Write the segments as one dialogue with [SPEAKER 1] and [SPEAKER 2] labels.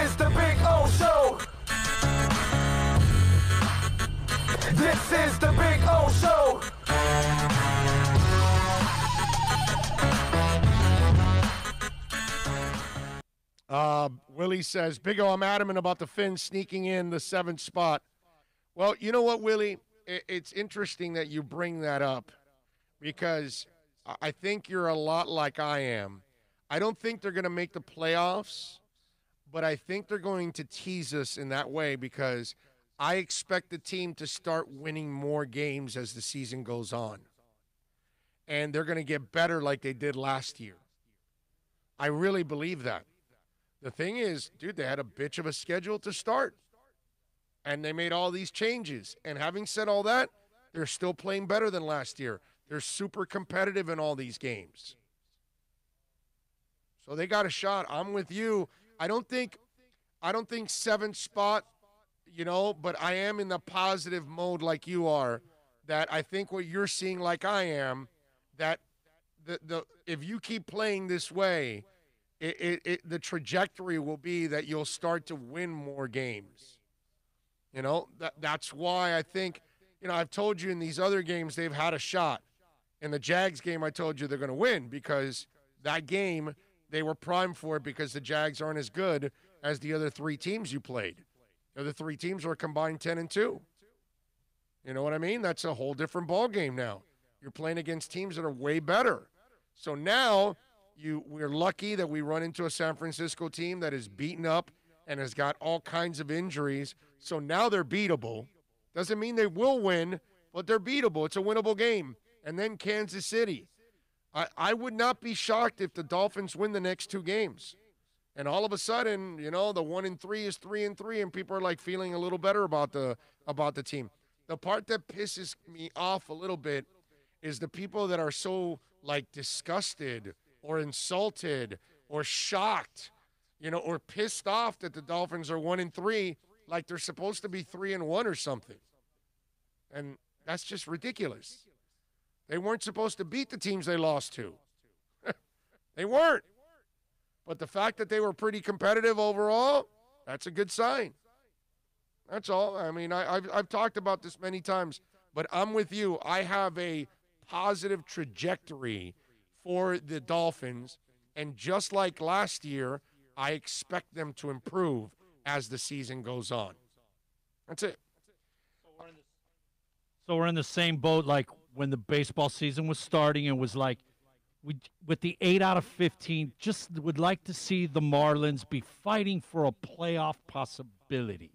[SPEAKER 1] is the Big O Show. This is the Big O Show.
[SPEAKER 2] Willie says, Big O, I'm adamant about the Finns sneaking in the 7th spot. Well, you know what, Willie? It's interesting that you bring that up because I think you're a lot like I am. I don't think they're going to make the playoffs, but I think they're going to tease us in that way because I expect the team to start winning more games as the season goes on. And they're going to get better like they did last year. I really believe that. The thing is, dude, they had a bitch of a schedule to start. And they made all these changes. And having said all that, they're still playing better than last year. They're super competitive in all these games. So they got a shot. I'm with you. I don't think 7th spot, but I am in the positive mode like you are, that I think what you're seeing like I am, that the if you keep playing this way, the trajectory will be that you'll start to win more games. That's why I think, I've told you in these other games they've had a shot. In the Jags game, I told you they're going to win because that game they were primed for it because the Jags aren't as good as the other 3 teams you played. The other 3 teams were combined 10-2. You know what I mean? That's a whole different ball game now. You're playing against teams that are way better. So now we're lucky that we run into a San Francisco team that is beaten up and has got all kinds of injuries. So now they're beatable. Doesn't mean they will win, but they're beatable. It's a winnable game. And then Kansas City. I would not be shocked if the Dolphins win the next 2 games. And all of a sudden, the 1-3 is 3-3, and people are like feeling a little better about the team. The part that pisses me off a little bit is the people that are so like disgusted or insulted or shocked, or pissed off that the Dolphins are 1-3, like they're supposed to be 3-1 or something. And that's just ridiculous. They weren't supposed to beat the teams they lost to. They weren't. But the fact that they were pretty competitive overall, that's a good sign. That's all. I mean, I've talked about this many times, but I'm with you. I have a positive trajectory for the Dolphins, and just like last year, I expect them to improve as the season goes on. That's it.
[SPEAKER 3] So we're in the same boat like when the baseball season was starting and was like, with the 8 out of 15, just would like to see the Marlins be fighting for a playoff possibility,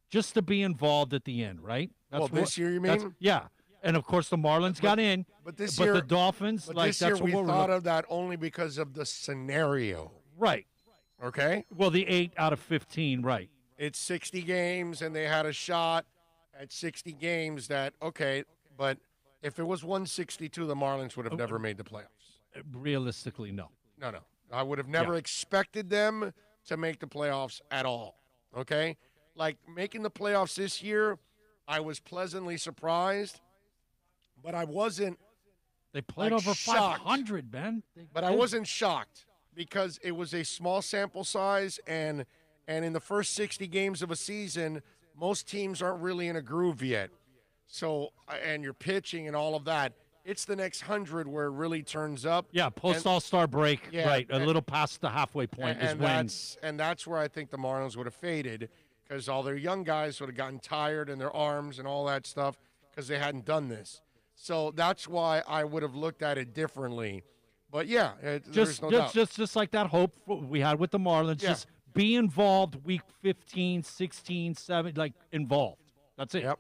[SPEAKER 3] just to be involved at the end, right?
[SPEAKER 2] This year you mean?
[SPEAKER 3] Yeah. And, of course, the Marlins got in, but the Dolphins,
[SPEAKER 2] but
[SPEAKER 3] like,
[SPEAKER 2] this year
[SPEAKER 3] that's what
[SPEAKER 2] we thought of that only because of the scenario.
[SPEAKER 3] Right.
[SPEAKER 2] Okay?
[SPEAKER 3] Well, the 8 out of 15, right.
[SPEAKER 2] It's 60 games, and they had a shot at 60 games that, okay, but if it was 162, the Marlins would have never made the playoffs.
[SPEAKER 3] Realistically, no.
[SPEAKER 2] No. I would have never expected them to make the playoffs at all, okay? Like, making the playoffs this year, I was pleasantly surprised, but I wasn't
[SPEAKER 3] They played over
[SPEAKER 2] shocked.
[SPEAKER 3] 500, man.
[SPEAKER 2] But I wasn't shocked because it was a small sample size, and in the first 60 games of a season, most teams aren't really in a groove yet. So, and you're pitching and all of that. It's the next 100 where it really turns up.
[SPEAKER 3] Yeah, post-All-Star break, right, a little past the halfway point is when.
[SPEAKER 2] And that's where I think the Marlins would have faded because all their young guys would have gotten tired in their arms and all that stuff because they hadn't done this. So that's why I would have looked at it differently. But, yeah, there's no doubt.
[SPEAKER 3] Just like that hope we had with the Marlins. Yeah. Just be involved week 15, 16, 7, like involved. That's it.
[SPEAKER 2] Yep.